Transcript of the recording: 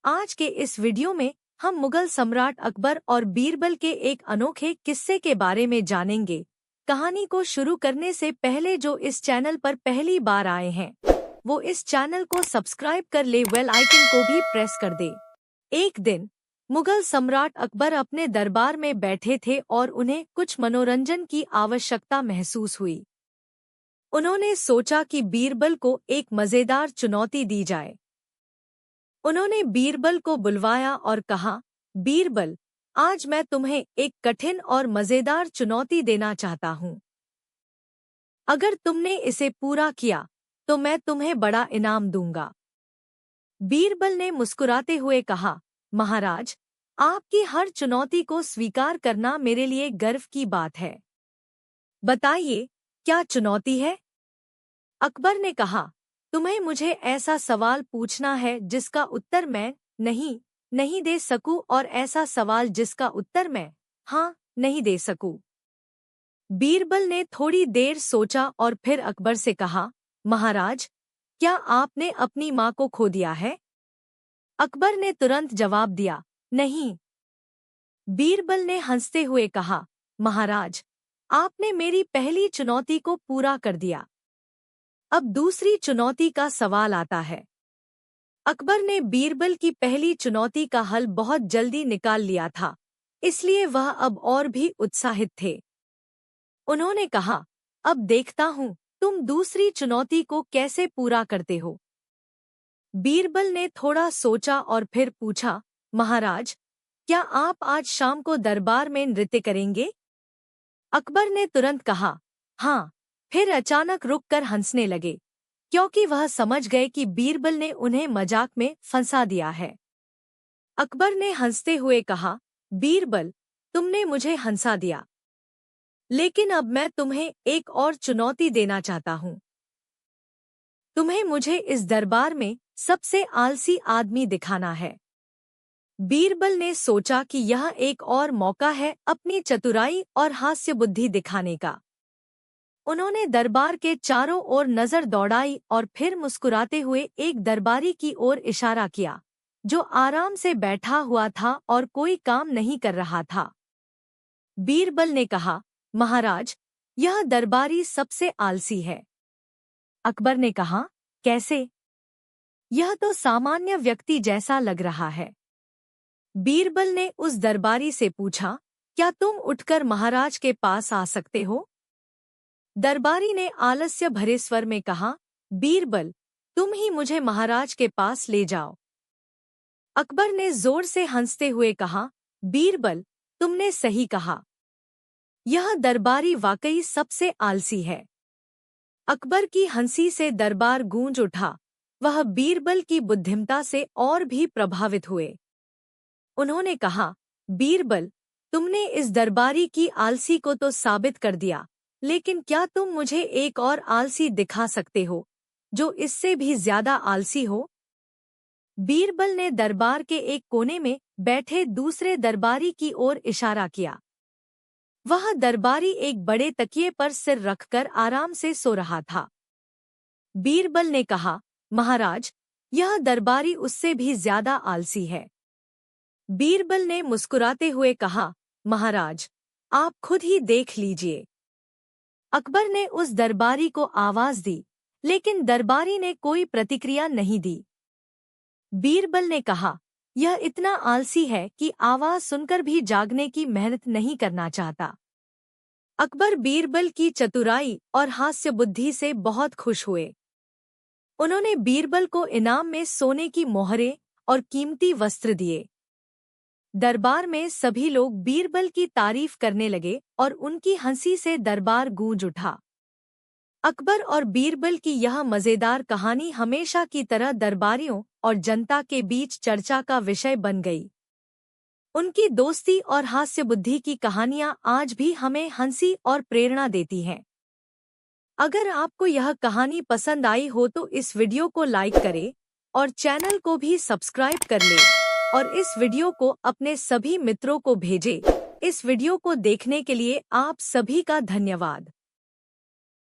आज के इस वीडियो में हम मुगल सम्राट अकबर और बीरबल के एक अनोखे किस्से के बारे में जानेंगे। कहानी को शुरू करने से पहले जो इस चैनल पर पहली बार आए हैं वो इस चैनल को सब्सक्राइब कर ले, बेल आइकन को भी प्रेस कर दे। एक दिन मुगल सम्राट अकबर अपने दरबार में बैठे थे और उन्हें कुछ मनोरंजन की आवश्यकता महसूस हुई। उन्होंने सोचा कि बीरबल को एक मजेदार चुनौती दी जाए। उन्होंने बीरबल को बुलवाया और कहा, बीरबल, आज मैं तुम्हें एक कठिन और मजेदार चुनौती देना चाहता हूँ। अगर तुमने इसे पूरा किया तो मैं तुम्हें बड़ा इनाम दूंगा। बीरबल ने मुस्कुराते हुए कहा, महाराज, आपकी हर चुनौती को स्वीकार करना मेरे लिए गर्व की बात है। बताइए, क्या चुनौती है? अकबर ने कहा, तुम्हें मुझे ऐसा सवाल पूछना है जिसका उत्तर मैं नहीं दे सकूं और ऐसा सवाल जिसका उत्तर मैं हाँ नहीं दे सकूं। बीरबल ने थोड़ी देर सोचा और फिर अकबर से कहा, महाराज, क्या आपने अपनी माँ को खो दिया है? अकबर ने तुरंत जवाब दिया, नहीं। बीरबल ने हंसते हुए कहा, महाराज, आपने मेरी पहली चुनौती को पूरा कर दिया। अब दूसरी चुनौती का सवाल आता है। अकबर ने बीरबल की पहली चुनौती का हल बहुत जल्दी निकाल लिया था, इसलिए वह अब और भी उत्साहित थे। उन्होंने कहा, अब देखता हूँ तुम दूसरी चुनौती को कैसे पूरा करते हो। बीरबल ने थोड़ा सोचा और फिर पूछा, महाराज, क्या आप आज शाम को दरबार में नृत्य करेंगे? अकबर ने तुरंत कहा, हाँ। फिर अचानक रुककर हंसने लगे, क्योंकि वह समझ गए कि बीरबल ने उन्हें मजाक में फंसा दिया है। अकबर ने हंसते हुए कहा, बीरबल, तुमने मुझे हंसा दिया, लेकिन अब मैं तुम्हें एक और चुनौती देना चाहता हूँ। तुम्हें मुझे इस दरबार में सबसे आलसी आदमी दिखाना है। बीरबल ने सोचा कि यह एक और मौका है अपनी चतुराई और हास्य बुद्धि दिखाने का। उन्होंने दरबार के चारों ओर नजर दौड़ाई और फिर मुस्कुराते हुए एक दरबारी की ओर इशारा किया, जो आराम से बैठा हुआ था और कोई काम नहीं कर रहा था। बीरबल ने कहा, महाराज, यह दरबारी सबसे आलसी है। अकबर ने कहा, कैसे? यह तो सामान्य व्यक्ति जैसा लग रहा है। बीरबल ने उस दरबारी से पूछा, क्या तुम उठकर महाराज के पास आ सकते हो? दरबारी ने आलस्य भरे स्वर में कहा, बीरबल, तुम ही मुझे महाराज के पास ले जाओ। अकबर ने जोर से हंसते हुए कहा, बीरबल, तुमने सही कहा। यह दरबारी वाकई सबसे आलसी है। अकबर की हंसी से दरबार गूंज उठा। वह बीरबल की बुद्धिमत्ता से और भी प्रभावित हुए। उन्होंने कहा, बीरबल, तुमने इस दरबारी की आलसी को तो साबित कर दिया, लेकिन क्या तुम मुझे एक और आलसी दिखा सकते हो, जो इससे भी ज्यादा आलसी हो? बीरबल ने दरबार के एक कोने में बैठे दूसरे दरबारी की ओर इशारा किया। वह दरबारी एक बड़े तकिए पर सिर रखकर आराम से सो रहा था। बीरबल ने कहा, महाराज, यह दरबारी उससे भी ज्यादा आलसी है। बीरबल ने मुस्कुराते हुए कहा, महाराज, आप खुद ही देख लीजिए। अकबर ने उस दरबारी को आवाज दी, लेकिन दरबारी ने कोई प्रतिक्रिया नहीं दी। बीरबल ने कहा, यह इतना आलसी है कि आवाज सुनकर भी जागने की मेहनत नहीं करना चाहता। अकबर बीरबल की चतुराई और हास्य बुद्धि से बहुत खुश हुए। उन्होंने बीरबल को इनाम में सोने की मोहरें और कीमती वस्त्र दिए। दरबार में सभी लोग बीरबल की तारीफ करने लगे और उनकी हंसी से दरबार गूंज उठा। अकबर और बीरबल की यह मजेदार कहानी हमेशा की तरह दरबारियों और जनता के बीच चर्चा का विषय बन गई। उनकी दोस्ती और हास्य बुद्धि की कहानियां आज भी हमें हंसी और प्रेरणा देती हैं। अगर आपको यह कहानी पसंद आई हो तो इस वीडियो को लाइक करें और चैनल को भी सब्सक्राइब कर लें और इस वीडियो को अपने सभी मित्रों को भेजें। इस वीडियो को देखने के लिए आप सभी का धन्यवाद।